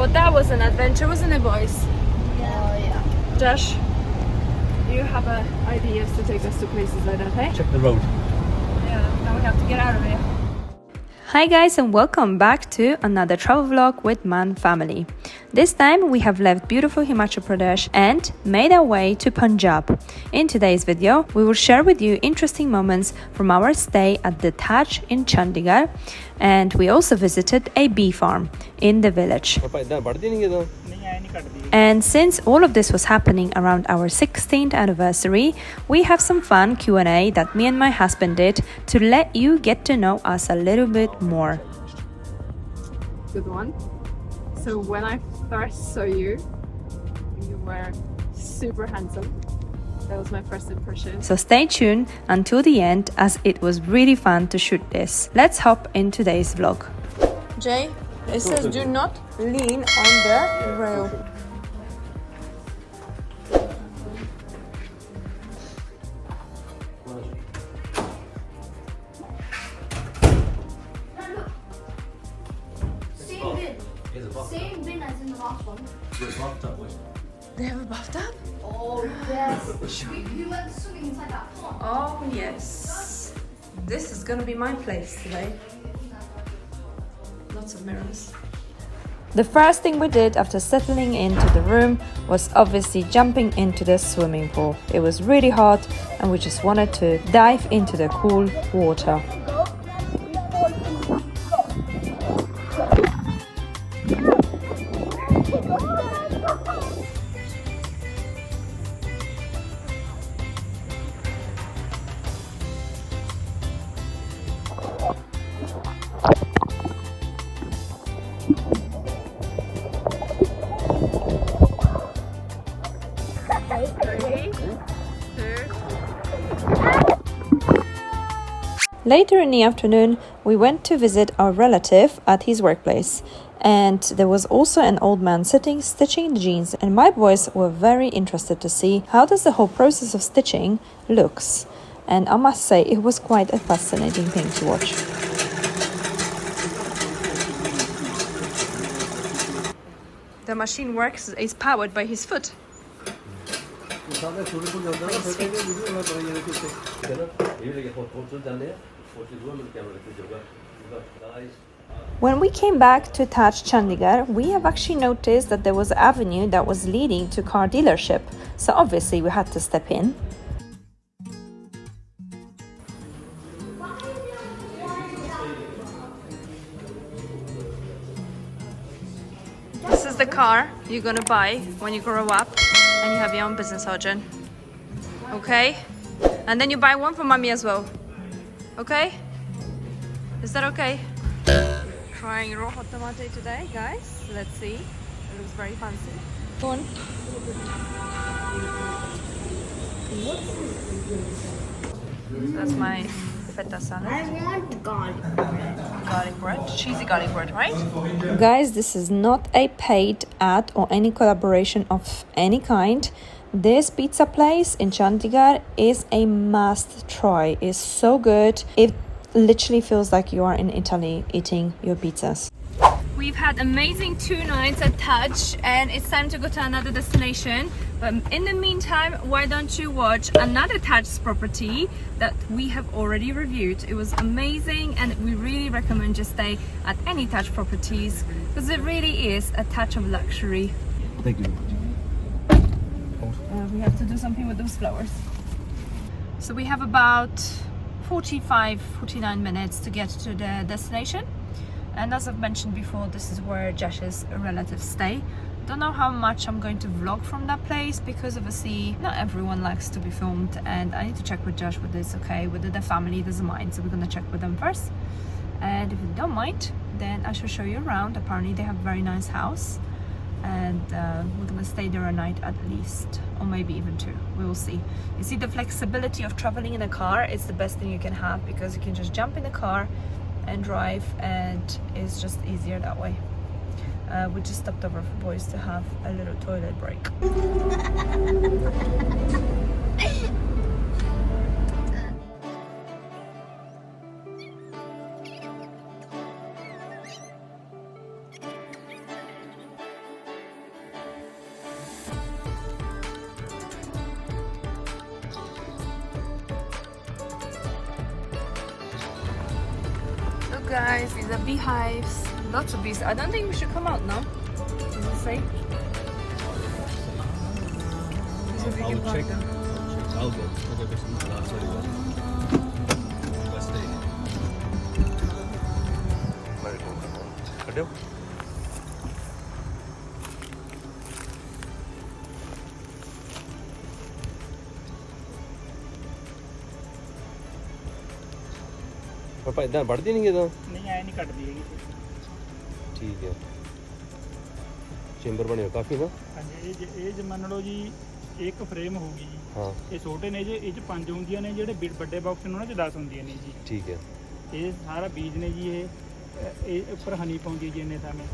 Well, that was an adventure, wasn't it, boys? Yeah. Jash, you have ideas to take us to places like that, hey? Check the road. Yeah, now we have to get out of here. Hi guys, and welcome back to another travel vlog with Mann family. This time we have left beautiful Himachal Pradesh and made our way to Punjab. In today's video, we will share with you interesting moments from our stay at the Taj in Chandigarh, and we also visited a bee farm in the village. And since all of this was happening around our 16th anniversary, we have some fun Q&A that me and my husband did to let you get to know us a little bit more. Good one. So when I first saw you, you were super handsome. That was my first impression. So stay tuned until the end, as it was really fun to shoot this. Let's hop in today's vlog. Jay, it says do not lean on the rail. Same bin as in the last one. They have a bathtub? Oh yes. we went swimming inside that pond. Oh yes. This is gonna be my place today. Lots of mirrors. The first thing we did after settling into the room was obviously jumping into the swimming pool. It was really hot and we just wanted to dive into the cool water. Later in the afternoon, we went to visit our relative at his workplace, and there was also an old man sitting stitching the jeans, and my boys were very interested to see how does the whole process of stitching looks, and I must say it was quite a fascinating thing to watch. The machine works is powered by his foot. When we came back to Taj Chandigarh, we have actually noticed that there was an avenue that was leading to car dealership, so obviously we had to step in. This is the car you're gonna buy when you grow up and you have your own business, Arjun. Okay? And then you buy one for mommy as well. Okay? Is that okay? Trying raw hot tomato today, guys. Let's see. It looks very fancy. Go on. So that's my feta salad. I want garlic bread. Garlic bread, cheesy garlic bread, right? Guys, this is not a paid ad or any collaboration of any kind. This pizza place in Chandigarh is a must try. It's so good. It literally feels like you are in Italy eating your pizzas. We've had amazing 2 nights at Taj and it's time to go to another destination. But in the meantime, why don't you watch another Taj property that we have already reviewed. It was amazing and we really recommend you stay at any Taj properties because it really is a touch of luxury. Thank you. We have to do something with those flowers. So we have about 49 minutes to get to the destination. And as I've mentioned before, this is where Jash's relatives stay. Don't know how much I'm going to vlog from that place because obviously not everyone likes to be filmed and I need to check with Jash whether it's okay, whether the family doesn't mind, so we're gonna check with them first. And if they don't mind, then I shall show you around. Apparently they have a very nice house and we're gonna stay there a night at least, or maybe even 2. We will see. You see, the flexibility of traveling in a car is the best thing you can have because you can just jump in the car and drive and it's just easier that way. We just stopped over for boys to have a little toilet break. guys, these are beehives. Lots of bees. I don't think we should come out now. Does it say? So we can park them. I'll go. I'll go just into that. Sorry, let's stay. Marigold. ਪਾਪਾ ਇਦਾਂ ਵੱਢਦੀ ਨਹੀਂ ਕਿਦਾਂ ਨਹੀਂ ਐ ਨਹੀਂ ਕੱਟਦੀ ਹੈਗੀ ਠੀਕ ਹੈ ਚੈਂਬਰ ਬਣਿਆ ਕਾਫੀ ਨਾ ਹਾਂਜੀ ਇਹ ਜੇ ਮੰਨ ਲਓ ਜੀ ਇੱਕ ਫਰੇਮ ਹੋਊਗੀ ਜੀ ਹਾਂ ਇਹ ਛੋਟੇ ਨੇ ਜੇ ਇਹ ਚ 5 ਹੁੰਦੀਆਂ ਨੇ ਜਿਹੜੇ ਵੱਡੇ ਬਾਕਸ ਨੇ ਉਹਨਾਂ ਚ 10 ਹੁੰਦੀਆਂ ਨੇ ਜੀ ਠੀਕ ਹੈ ਇਹ ਸਾਰਾ ਬੀਜ ਨੇ ਜੀ ਇਹ ਉੱਪਰ ਹਨੀ ਪਾਉਂਦੀ ਹੈ ਜੀ ਇੰਨੇ ਸਮੇਂ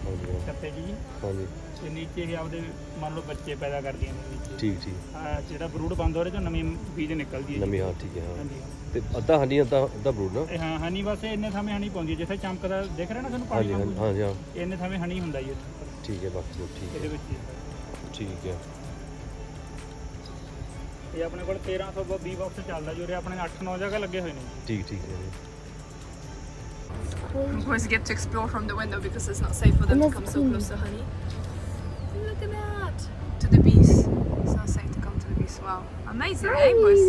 ਹਾਂਜੀ ਕੱਤੇ ਜੀ ਹਾਂਜੀ ਤੇ ਨੀਚੇ ਇਹ ਆਪਦੇ ਮੰਨ ਲਓ ਬੱਚੇ ਪੈਦਾ ਕਰਦੀਆਂ ਨੇ ਨੀਚੇ ਠੀਕ ਠੀਕ ਆ ਜਿਹੜਾ ਬਰੂਡ ਬੰਦ ਹੋ ਰਿਹਾ ਚੋਂ ਨਵੀਂ ਬੀਜ ਨਿਕਲਦੀ ਹੈ ਨਵੀਂ ਹਾਂ ਠੀਕ ਹੈ ਹਾਂ ਹਾਂਜੀ ਤੇ ਅੱਧਾ ਹਨੀ ਅੱਧਾ ਬਰੂਡ ਨਾ ਇਹ ਹਾਂ ਹਨੀ ਬਸ ਇੰਨੇ ਸਮੇਂ ਹਨੀ ਪਾਉਂਦੀ ਹੈ ਜਿੱਥੇ ਚਮਕਦਾ ਦਿਖ ਰਿਹਾ ਨਾ ਤੁਹਾਨੂੰ ਪਾਣੀ ਹਾਂਜੀ ਵਾਂਗੂ ਹਾਂਜੀ ਹਾਂ ਇੰਨੇ ਸਮੇਂ ਹਨੀ ਹੁੰਦਾ ਜੀ ਉੱਥੇ ਠੀਕ ਹੈ ਬਾਕੀ ਠੀਕ ਇਹਦੇ ਹੈ ਵਿੱਚ ਹੀ। ਠੀਕ ਹੈ ਇਹ ਆਪਣੇ ਕੋਲ 1320 ਬਾਕਸ ਚੱਲਦਾ ਜੀ ਉਰੇ ਆਪਣੇ 8-9 ਜਗ੍ਹਾ ਲੱਗੇ ਹੋਏ ਨੇ ਠੀਕ ਠੀਕ ਹੈ Of course, get to explore from the window because it's not safe for them to come so close to honey. Look at that! To the bees. It's not safe to come to the bees. Wow. Amazing, eh, boys?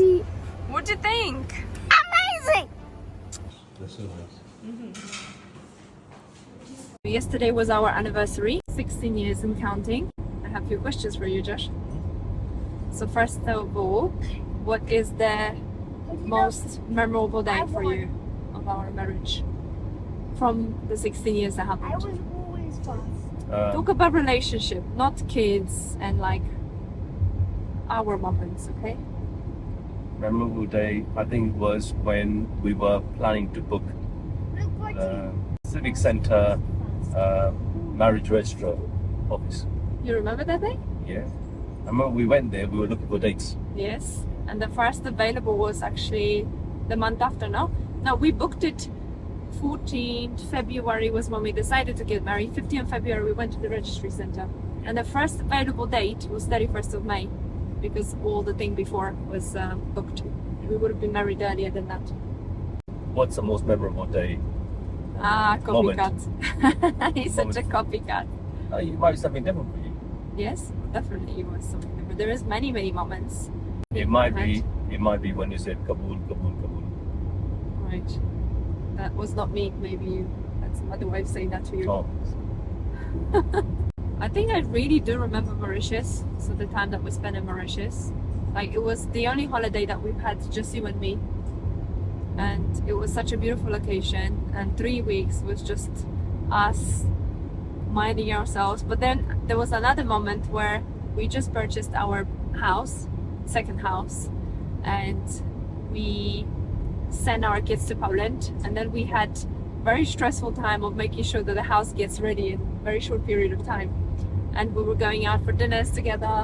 What do you think? Amazing! That's so nice. Yesterday was our anniversary, 16 years and counting. I have a few questions for you, Josh. So first of all, what is the most memorable day for you of our marriage? From the 16 years that happened. I was always fast. Talk about relationship, not kids and like our moments, okay? Memorable day, I think, was when we were planning to book Look what Civic Centre marriage registrar office. You remember that day? Yeah. I remember we went there, we were looking for dates. Yes. And the first available was actually the month after, no? No, we booked it 14th February was when we decided to get married. 15th February we went to the registry centre. And the first available date was 31st of May because all the thing before was booked. We would have been married earlier than that. What's the most memorable day? Copycat. He's such a copycat. You might be something different for you. Yes, definitely it was something different. There is many moments. It might be when you said Kabul, Kabul, Kabul. Right. That was not me. Maybe you had some other way of saying that to you. Oh. I think I really do remember Mauritius. So the time that we spent in Mauritius, like it was the only holiday that we've had, just you and me. And it was such a beautiful location. And 3 weeks was just us minding ourselves. But then there was another moment where we just purchased our house, second house, and we send our kids to Poland, and then we had very stressful time of making sure that the house gets ready in a very short period of time. And we were going out for dinners together,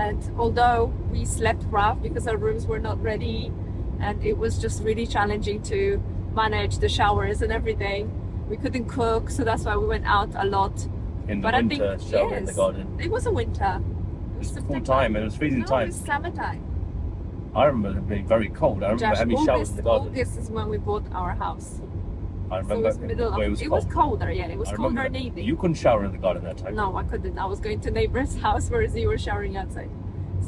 and although we slept rough because our rooms were not ready, and it was just really challenging to manage the showers and everything, we couldn't cook, so that's why we went out a lot. In the winter, shower in the garden. It was a winter. It was full time, it was freezing No, time. it was summertime. I remember it being very cold. I remember Josh, having showers in the garden. August is when we bought our house. I So it remember was middle where of, it was cold. colder, yeah. It was I colder remember in the that. evening. You couldn't shower in the garden that time. No, I couldn't. I was going to neighbor's house, whereas you were showering outside.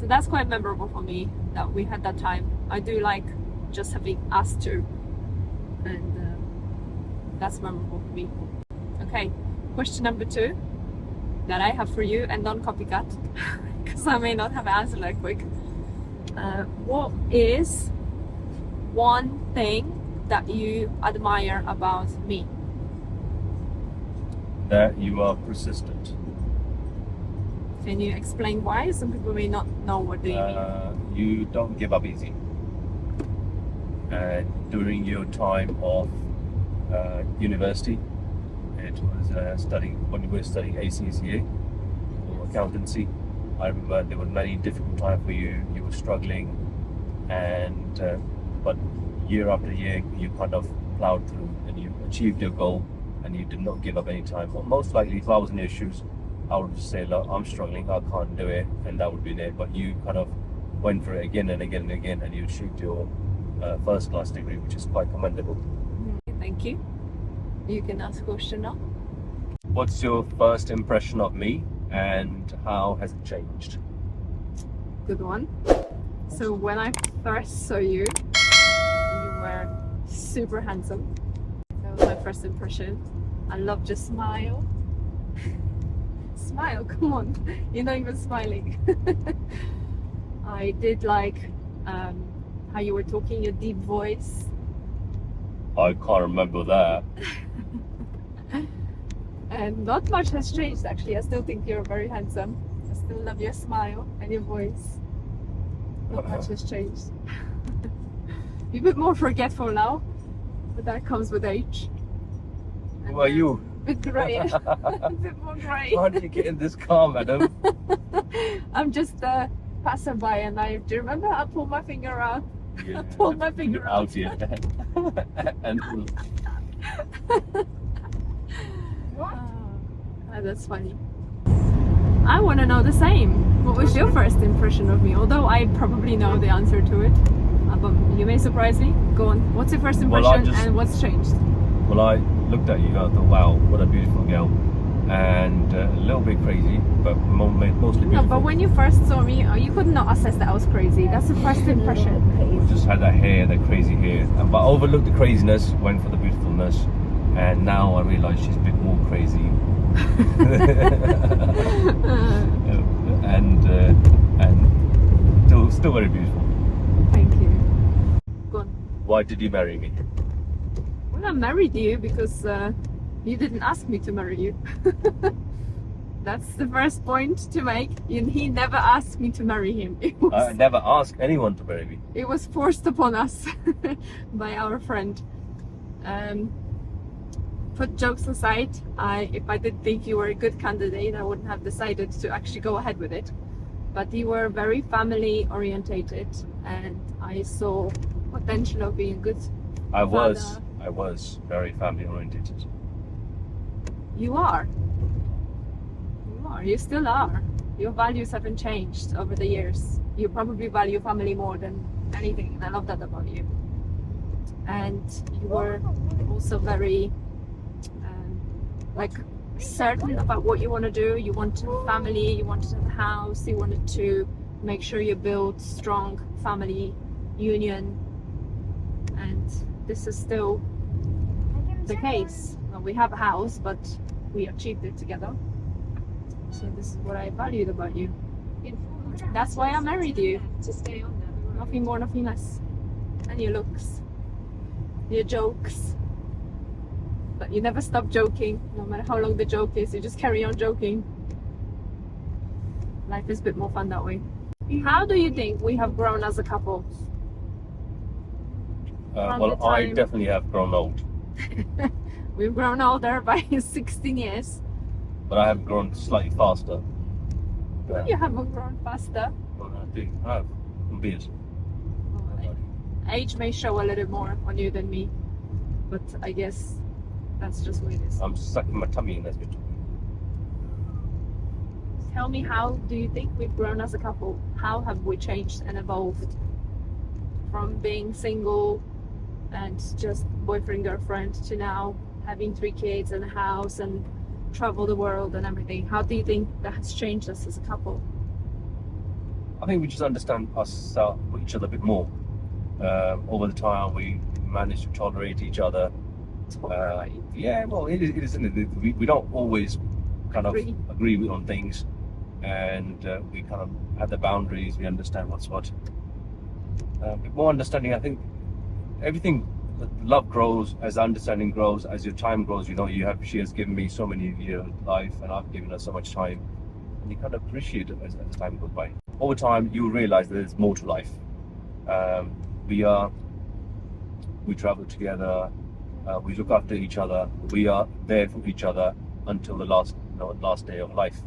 So that's quite memorable for me that we had that time. I do like just having us two, and that's memorable for me. Okay, question number 2 that I have for you, and non-copycat, because I may not have an answer that quick. What is one thing that you admire about me? That you are persistent. Can you explain why? Some people may not know what do you mean. You don't give up easy. And during your time of university, it was when you were studying ACCA or accountancy. I remember there were many difficult times for you. You were struggling, and but year after year you kind of plowed through and you achieved your goal, and you did not give up any time. Well, most likely, if I was in your shoes, I would just say, "Look, I'm struggling. I can't do it," and that would be it. But you kind of went for it again and again and again, and you achieved your first class degree, which is quite commendable. Thank you. You can ask question now. What's your first impression of me and how has it changed? Good one. So when I first saw you, you were super handsome. That was my first impression. I loved your smile. Smile, come on. You're not even smiling. I did like how you were talking, your deep voice. I can't remember that. And not much has changed actually. I still think you're very handsome. I still love your smile and your voice. Not much has changed. You're a bit more forgetful now, but that comes with age. Who are you? A bit grey. A bit more grey. How did you get in this car, madam? I'm just a passerby, and do you remember I pulled my finger out? Yeah. I pulled my finger out. Out here. And That's funny. I want to know the same. What was your first impression of me? Although I probably know the answer to it, but you may surprise me. Go on. What's your first impression and what's changed? well, I looked at you. I thought, wow, what a beautiful girl, and a little bit crazy, but mostly beautiful. No, but when you first saw me, you could not assess that I was crazy. That's the first impression. We just had that hair, that crazy hair, but I overlooked the craziness, went for the beautifulness, and now I realise she's a bit more crazy. and still very beautiful. Thank you. Go on. Why did you marry me? Well, I married you because you didn't ask me to marry you. That's the first point to make. He never asked me to marry him. I never asked anyone to marry me. It was forced upon us by our friend. Put jokes aside, if I did think you were a good candidate, I wouldn't have decided to actually go ahead with it. But you were very family orientated, and I saw potential of being a good father. I was very family oriented. You are. You still are. Your values haven't changed over the years. You probably value family more than anything, and I love that about you. And you were also very certain about what you want to do. You wanted a family, you wanted a house, you wanted to make sure you build strong family union, and this is still the case. Well, we have a house, but we achieved it together. So this is what I valued about you. That's why I married you. Nothing more, nothing less. And your looks, your jokes. But you never stop joking, no matter how long the joke is, you just carry on joking. Life is a bit more fun that way. How do you think we have grown as a couple? Well, I definitely have grown old. We've grown older by 16 years. But I have grown slightly faster. You haven't grown faster. Well, I do. I have. I'm beard. Age may show a little more on you than me, but I guess that's just what it is. I'm sucking my tummy in as we're talking. Tell me, how do you think we've grown as a couple? How have we changed and evolved from being single and just boyfriend, girlfriend to now having 3 kids and a house and travel the world and everything? How do you think that has changed us as a couple? I think we just understand each other a bit more. Over the time, we managed to tolerate each other. Yeah, well, it is, isn't it? We don't always kind of agree on things, and we kind of have the boundaries. We understand what's what. A bit more understanding. I think everything, love grows as understanding grows, as your time grows. You know, she has given me so many years of life, and I've given her so much time, and you kind of appreciate it as time goes by. Over time, you realize that there's more to life. We travel together. We look after each other. We are there for each other until the last day of life.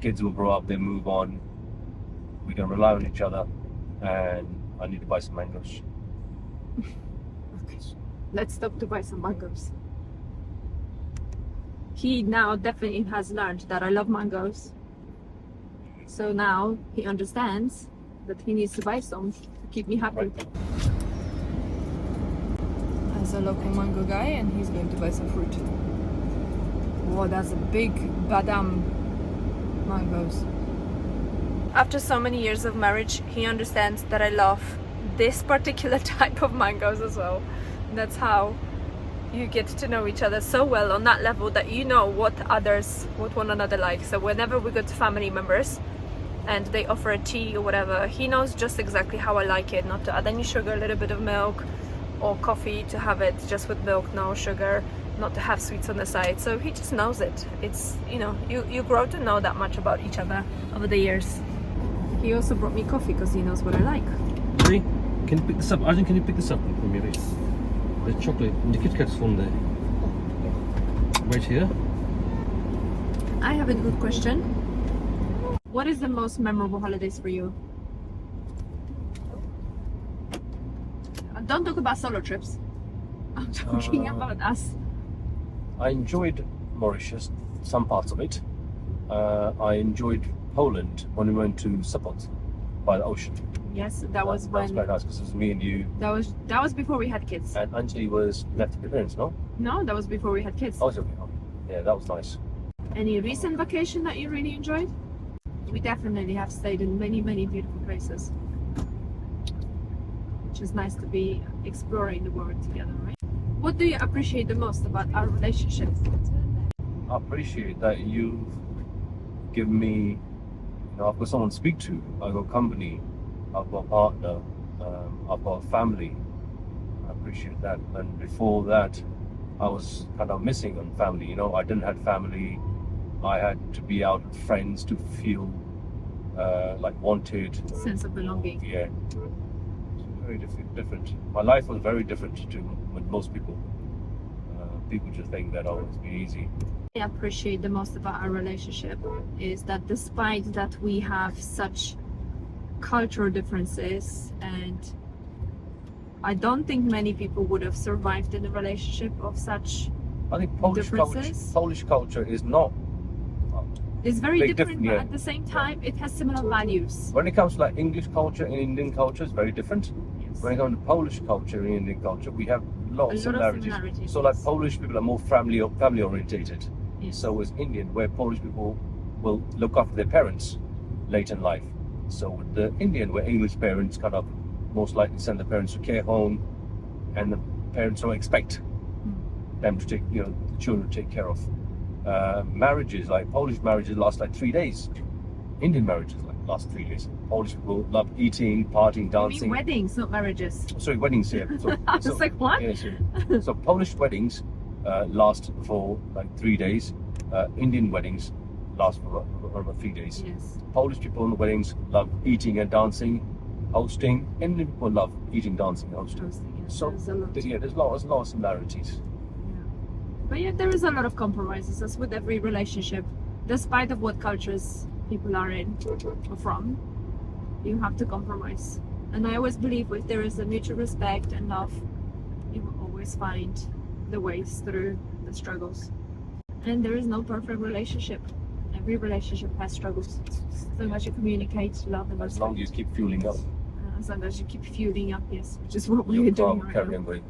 Kids will grow up, they move on. We can rely on each other, and I need to buy some mangoes. Okay, let's stop to buy some mangoes. He now definitely has learned that I love mangoes. So now he understands that he needs to buy some to keep me happy. Right. is a local mango guy and he's going to buy some fruit. Oh, that's a big badam mangoes. After so many years of marriage, he understands that I love this particular type of mangoes as well. That's how you get to know each other so well on that level that you know what one another likes. So whenever we go to family members and they offer a tea or whatever, he knows just exactly how I like it, not to add any sugar, a little bit of milk, or coffee, to have it just with milk, no sugar, not to have sweets on the side. So he just knows it. It's, you know, you grow to know that much about each other over the years. He also brought me coffee because he knows what I like. Hey, can you pick this up? Arjun, can you pick this up for me, please? The chocolate, the Kit Kat's one there. Right here. I have a good question. What is the most memorable holidays for you? Don't talk about solo trips. I'm talking about us. I enjoyed Mauritius, some parts of it. I enjoyed Poland when we went to Sopot by the ocean. Yes, that was That was when. quite nice because it was me and you. That was before we had kids. And Anjali was left with her parents, no? No, that was before we had kids. Oh, it's okay. Yeah, that was nice. Any recent vacation that you really enjoyed? We definitely have stayed in many, many beautiful places. Which is nice to be exploring the world together, right? What do you appreciate the most about our relationship? I appreciate that you've given me, you know, I've got someone to speak to, I've got company, I've got a partner, I've got a family. I appreciate that. And before that, I was kind of missing on family, you know, I didn't have family. I had to be out with friends to feel like wanted. Sense of belonging. Yeah. Very different. My life was very different to with most people. People just think that it's been easy. I appreciate the most about our relationship is that despite that we have such cultural differences, and I don't think many people would have survived in a relationship of such. I think Differences? Polish culture is not. It's very Big different, yeah. but at the same time, it has similar values. When it comes to like English culture and Indian culture, it's very different. Yes. When it comes to Polish culture and Indian culture, we have a lot of similarities. So like yes. Polish people are more family orientated. Yes. So is Indian, where Polish people will look after their parents late in life. So with the Indian, where English parents kind of most likely send their parents to care home, and the parents don't expect them to take, you know, the children to take care of. Marriages, like Polish marriages, last like 3 days. Indian marriages like last 3 days. Polish people love eating, partying, You dancing. mean weddings, not marriages. Sorry, weddings here. So, I was like, what? yeah, so Polish weddings last for like 3 days. Indian weddings last for about 3 days. Yes. Polish people in the weddings love eating and dancing, hosting. Indian people love eating, dancing, hosting. Yes, So there's a lot. there's a lot of similarities. But yeah, there is a lot of compromises, as with every relationship. Despite of what cultures people are in or from, you have to compromise. And I always believe if there is a mutual respect and love, you will always find the ways through the struggles. And there is no perfect relationship. Every relationship has struggles. As long as you communicate, love, and As long as you keep fueling up, as long as you keep fueling up, yes, which is what we're your car doing will right carry now. on going.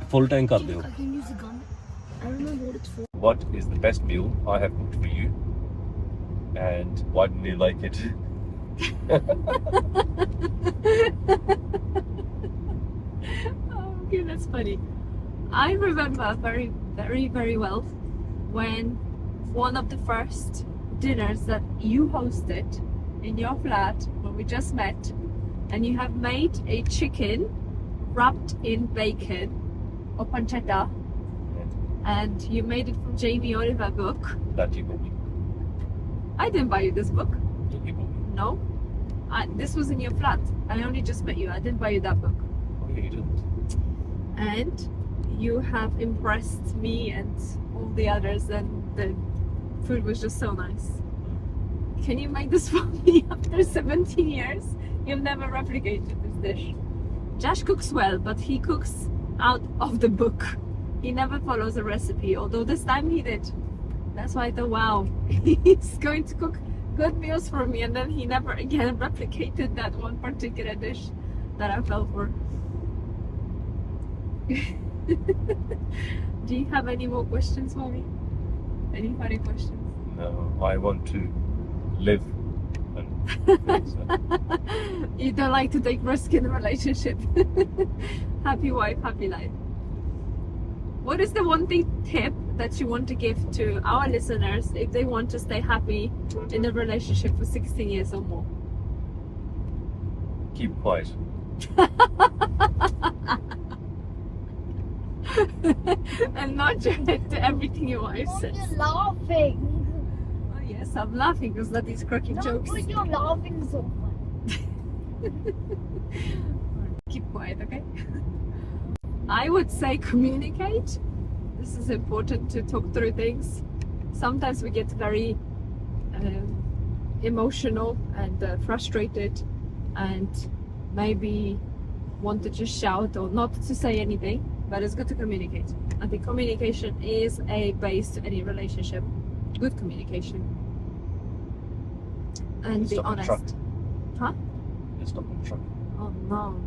Full tank कर दो. I can use a gun. I remember what it's for. What is the best meal I have cooked for you, and why didn't you like it? Oh, okay, that's funny. I remember very, very, very well when one of the first dinners that you hosted in your flat when we just met, and you have made a chicken wrapped in bacon or pancetta, and you made it from Jamie Oliver book. That you bought me. I didn't buy you this book. You bought me. No, this was in your flat. I only just met you. I didn't buy you that book. Oh yeah, you didn't. And you have impressed me and all the others, and the food was just so nice. Can you make this for me after 17 years? You've never replicated this dish. Jash cooks well, but he cooks out of the book. He never follows a recipe, although this time he did. That's why I thought, wow, he's going to cook good meals for me, and then he never again replicated that one particular dish that I fell for. Do you have any more questions for me? Any funny questions? No, I want to live. And so, You don't like to take risk in a relationship. Happy wife, happy life. What is the one thing tip that you want to give to our listeners if they want to stay happy in a relationship for 16 years or more? keep quiet. And not join to everything your wife Mom, says. you're laughing. Oh yes, I'm laughing because that is cracking No, jokes. but you're laughing so much. Keep quiet, okay? I would say communicate. This is important to talk through things. Sometimes we get very emotional and frustrated and maybe want to just shout or not to say anything, but it's good to communicate. I think communication is a base to any relationship. Good communication. And be Stop the honest. truck. Huh? Let's stop the truck. Oh no.